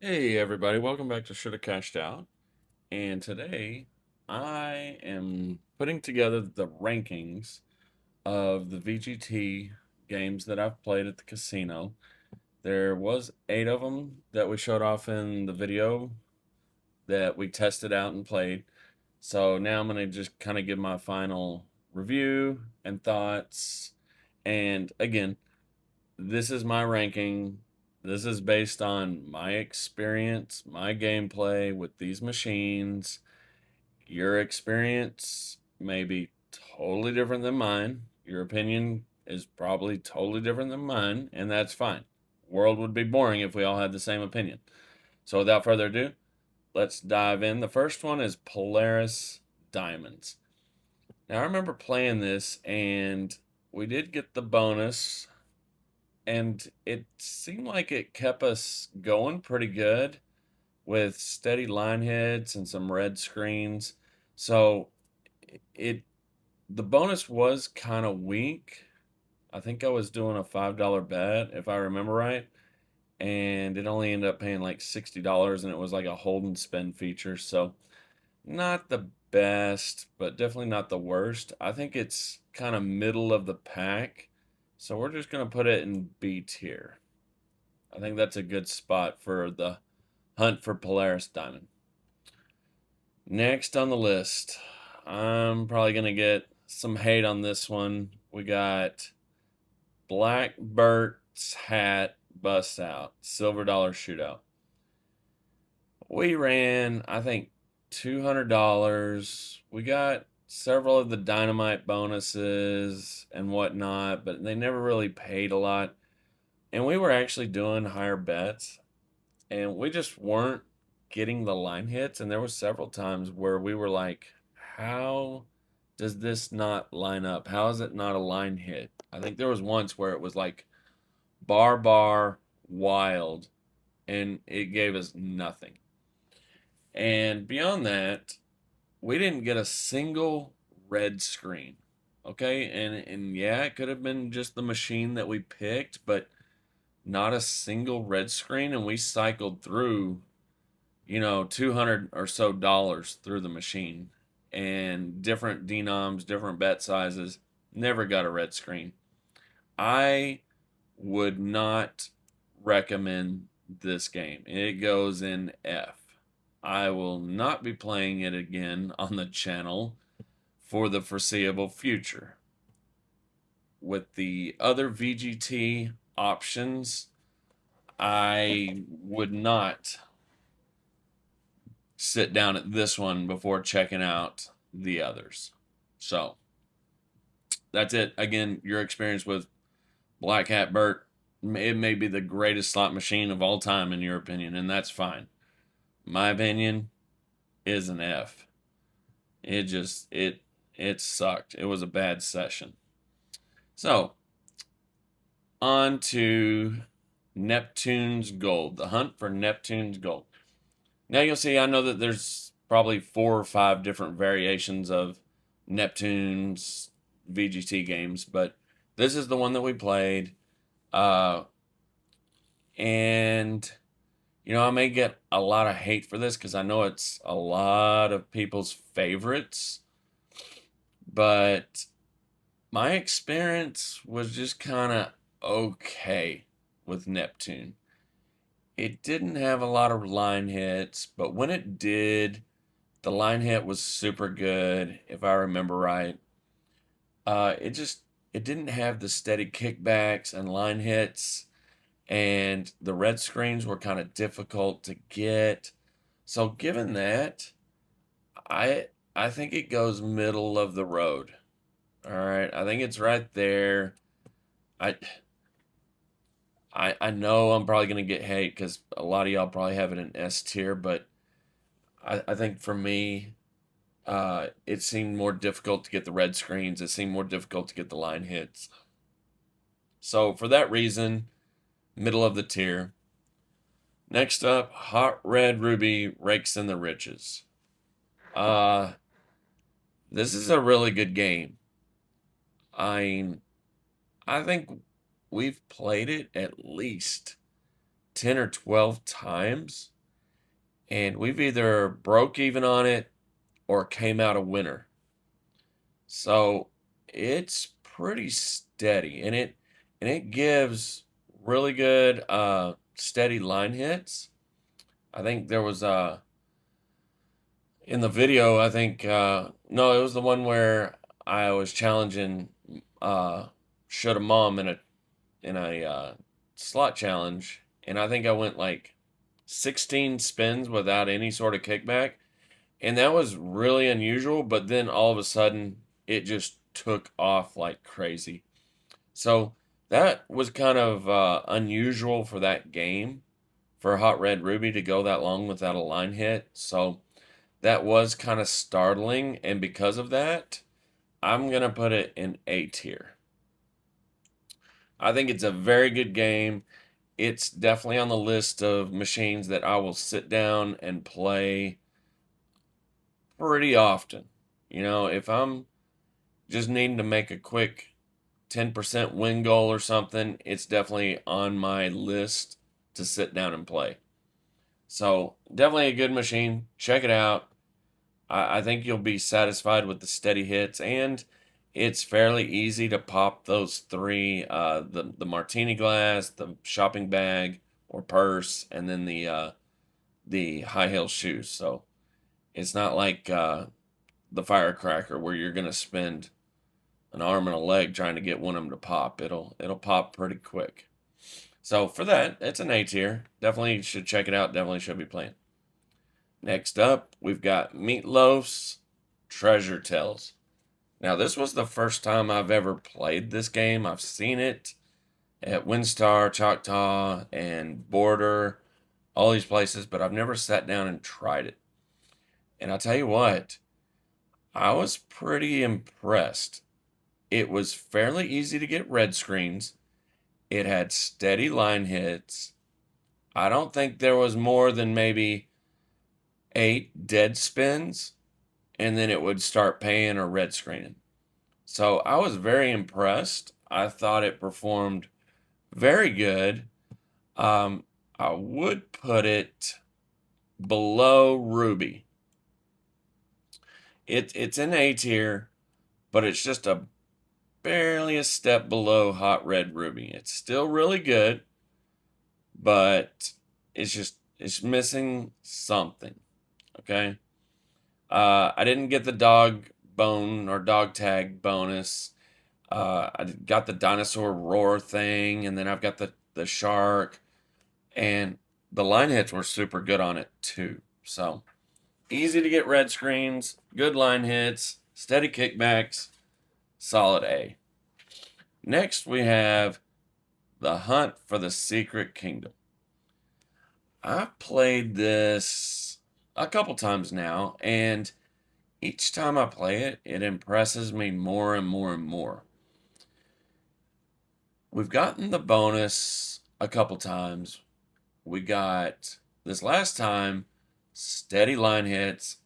Hey everybody, welcome back to Shoulda Cashed Out. And today I am putting together the rankings of the VGT games that I've played at the casino. There was 8 of them that we showed off in the video that we tested out and played. So now I'm going to just kind of give my final review and thoughts. And again, this is my ranking. This is based on my experience, my gameplay with these machines. Your experience may be totally different than mine. Your opinion is probably totally different than mine, and that's fine. World would be boring if we all had the same opinion. So without further ado, let's dive in. The first one is Polaris Diamonds. Now I remember playing this and we did get the bonus and it seemed like it kept us going pretty good with steady line hits and some red screens. So it the bonus was kind of weak. I think I was doing a $5 bet if I remember right, and it only ended up paying like $60 and it was like a hold and spend feature. So not the best, but definitely not the worst. I think it's kind of middle of the pack. So we're just going to put it in B tier. I think that's a good spot for the hunt for Polaris Diamond. Next on the list, I'm probably going to get some hate on this one. We got Black Bert's Hat Bust Out, Silver Dollar Shootout. We ran, I think, $200. We got several of the dynamite bonuses and whatnot, but they never really paid a lot. And we were actually doing higher bets, and we just weren't getting the line hits. And there was several times where we were like, how does this not line up? How is it not a line hit? I think there was once where it was like bar wild, and it gave us nothing. And beyond that, we didn't get a single red screen. Okay, and yeah, it could have been just the machine that we picked, but not a single red screen, and we cycled through, 200 or so dollars through the machine and different denoms, different bet sizes, never got a red screen. I would not recommend this game. It goes in F. I will not be playing it again on the channel for the foreseeable future. With the other VGT options, I would not sit down at this one before checking out the others. So that's it. Again, your experience with Black Hat Bert, it may be the greatest slot machine of all time in your opinion, and that's fine. My opinion is an F. It sucked. It was a bad session. So on to Neptune's Gold, the hunt for Neptune's Gold. Now you'll see, I know that there's probably 4 or 5 different variations of Neptune's VGT games, but this is the one that we played. And, I may get a lot of hate for this because I know it's a lot of people's favorites, but my experience was just kind of okay with Neptune. It didn't have a lot of line hits, but when it did, the line hit was super good, if I remember right. It didn't have the steady kickbacks and line hits, and the red screens were kind of difficult to get. So given that, I think it goes middle of the road. All right, I think it's right there. I I know I'm probably gonna get hate because a lot of y'all probably have it in S tier, but I think for me, it seemed more difficult to get the red screens. It seemed more difficult to get the line hits. So for that reason, middle of the tier. Next up, Hot Red Ruby Rakes in the Riches. Uh, this is a really good game. I think we've played it at least 10 or 12 times. and we've either broke even on it or came out a winner. So it's pretty steady, and it gives really good steady line hits. I think there was in the video, I think no, it was the one where I was challenging should a mom in a slot challenge, and I think I went like 16 spins without any sort of kickback, and that was really unusual. But then all of a sudden, it just took off like crazy. So that was kind of unusual for that game for Hot Red Ruby to go that long without a line hit. So that was kind of startling, and because of that, I'm gonna put it in A tier. I think it's a very good game. It's definitely on the list of machines that I will sit down and play pretty often. If I'm just needing to make a quick 10% win goal or something, it's definitely on my list to sit down and play. So, definitely a good machine. Check it out. I think you'll be satisfied with the steady hits, and it's fairly easy to pop those three the martini glass, the shopping bag or purse, and then the high heel shoes. So it's not like the firecracker where you're going to spend an arm and a leg trying to get one of them to pop. It'll pop pretty quick. So for that, it's an A tier. Definitely should check it out. Definitely should be playing. Next up, we've got Meatloaf's Treasure Tales. Now, this was the first time I've ever played this game. I've seen it at Winstar, Choctaw, and Border, all these places, but I've never sat down and tried it. And I'll tell you what, I was pretty impressed. It was fairly easy to get red screens. It had steady line hits. I don't think there was more than maybe 8 dead spins, and then it would start paying or red screening. So I was very impressed. I thought it performed very good. I would put it below Ruby. It's in A tier, but it's just barely a step below Hot Red Ruby. It's still really good, but it's missing something. Okay. I didn't get the dog bone or dog tag bonus. I got the dinosaur roar thing, and then I've got the shark, and the line hits were super good on it too. So easy to get red screens, good line hits, steady kickbacks, solid A. Next, we have The Hunt for the Secret Kingdom. I've played this a couple times now, and each time I play it, it impresses me more and more and more. We've gotten the bonus a couple times. We got this last time steady line hits,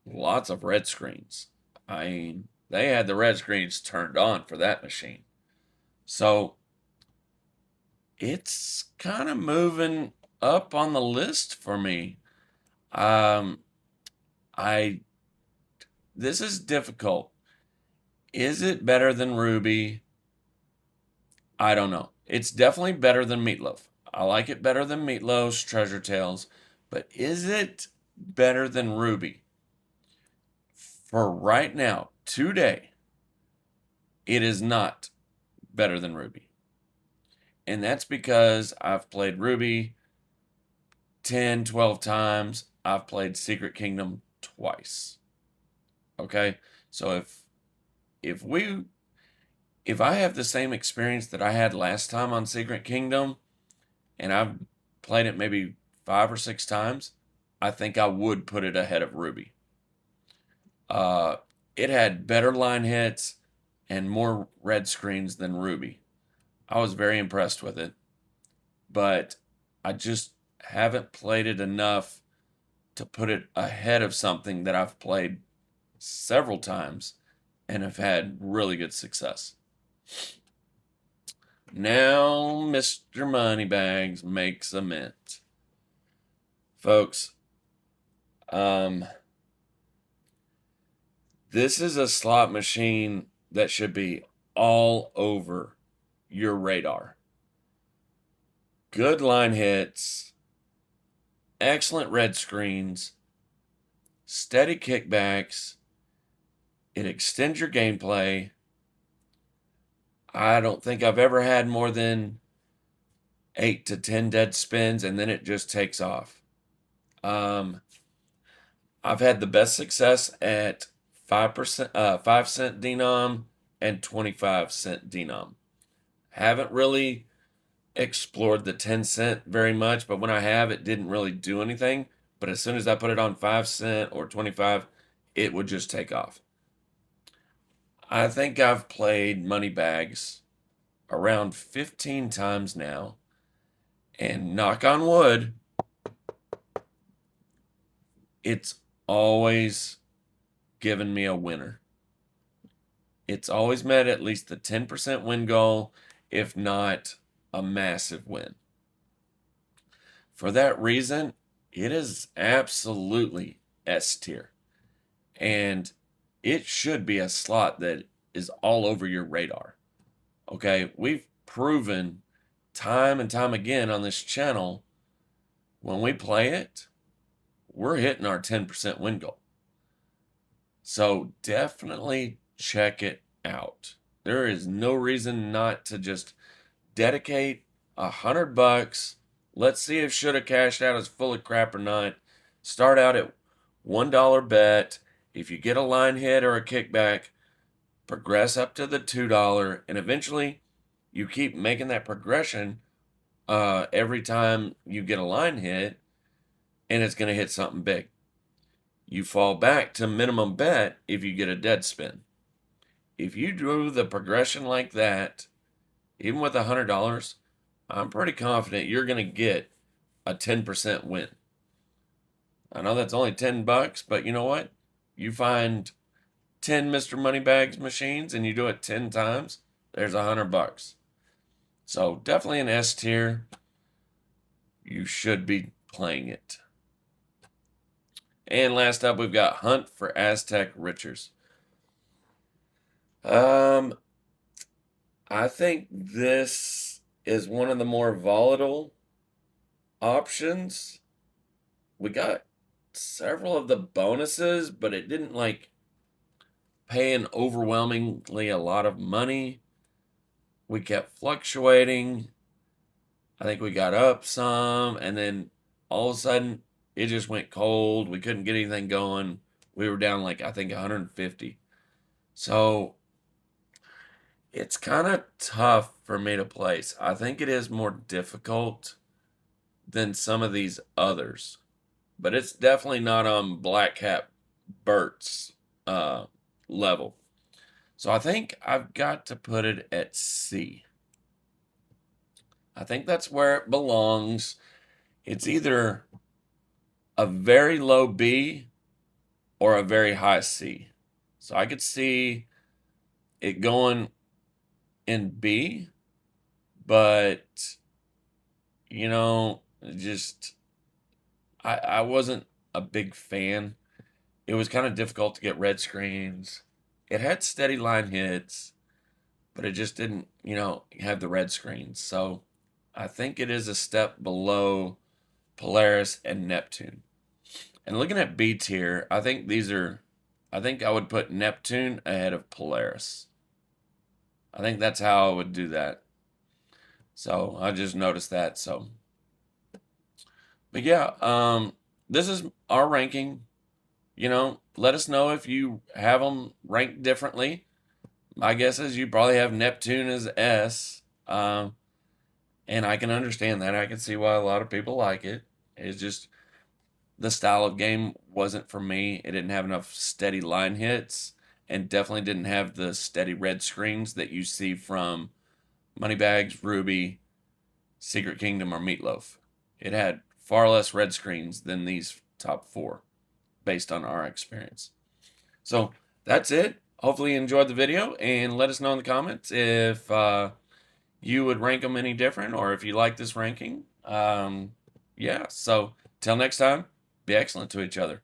lots of red screens. I mean, they had the red screens turned on for that machine. So it's kind of moving up on the list for me. Um, I This is difficult. Is it better than Ruby? I don't know. It's definitely better than Meatloaf. I like it better than Meatloaf's Treasure Tales, but is it better than Ruby? For right now, today, it is not better than Ruby. And that's because I've played Ruby 10, 12 times. I've played Secret Kingdom twice. Okay? So if I have the same experience that I had last time on Secret Kingdom, and I've played it maybe 5 or 6 times, I think I would put it ahead of Ruby. It had better line hits and more red screens than Ruby. I was very impressed with it, but I just haven't played it enough to put it ahead of something that I've played several times and have had really good success. Now, Mr. Moneybags makes a mint. Folks, Um, this is a slot machine that should be all over your radar. Good line hits, excellent red screens, steady kickbacks. It extends your gameplay. I don't think I've ever had more than 8 to 10 dead spins, and then it just takes off. I've had the best success at 5%, 5 cent denom and 25 cent denom. Haven't really explored the 10 cent very much, but when I have, it didn't really do anything. But as soon as I put it on 5 cent or 25, it would just take off. I think I've played money bags around 15 times now, and knock on wood, it's always given me a winner. It's always met at least the 10% win goal, if not a massive win. For that reason, it is absolutely S tier. And it should be a slot that is all over your radar. Okay, we've proven time and time again on this channel, when we play it, we're hitting our 10% win goal. So definitely check it out. There is no reason not to just dedicate $100. Let's see if shoulda cashed out is full of crap or not. Start out at $1 bet. If you get a line hit or a kickback, progress up to the $2, and eventually you keep making that progression every time you get a line hit, and it's going to hit something big. You fall back to minimum bet if you get a dead spin. If you do the progression like that, even with $100, I'm pretty confident you're going to get a 10% win. I know that's only $10, but you know what? You find 10 Mr. Moneybags machines and you do it 10 times, there's $100. So definitely an S tier. You should be playing it. And last up, we've got Hunt for Aztec Riches. I think this is one of the more volatile options. We got several of the bonuses, but it didn't like pay an overwhelmingly a lot of money. We kept fluctuating. I think we got up some, and then all of a sudden it just went cold. We couldn't get anything going. We were down like, I think, 150. So it's kind of tough for me to place. I think it is more difficult than some of these others, but it's definitely not on Black Hat Bert's level. So I think I've got to put it at C. I think that's where it belongs. It's either a very low B or a very high C. So I could see it going in B, but you know, just I wasn't a big fan. It was kind of difficult to get red screens. It had steady line hits, but it just didn't, have the red screens. So I think it is a step below Polaris and Neptune. And looking at B tier, I think I would put Neptune ahead of Polaris. I think that's how I would do that. So I just noticed that. So, but yeah, this is our ranking. Let us know if you have them ranked differently. My guess is you probably have Neptune as S. And I can understand that. I can see why a lot of people like it. It's just the style of game wasn't for me. It didn't have enough steady line hits and definitely didn't have the steady red screens that you see from Moneybags, Ruby, Secret Kingdom, or Meatloaf. It had far less red screens than these top 4 based on our experience. So that's it. Hopefully you enjoyed the video, and let us know in the comments if you would rank them any different or if you like this ranking. Yeah, so till next time, be excellent to each other.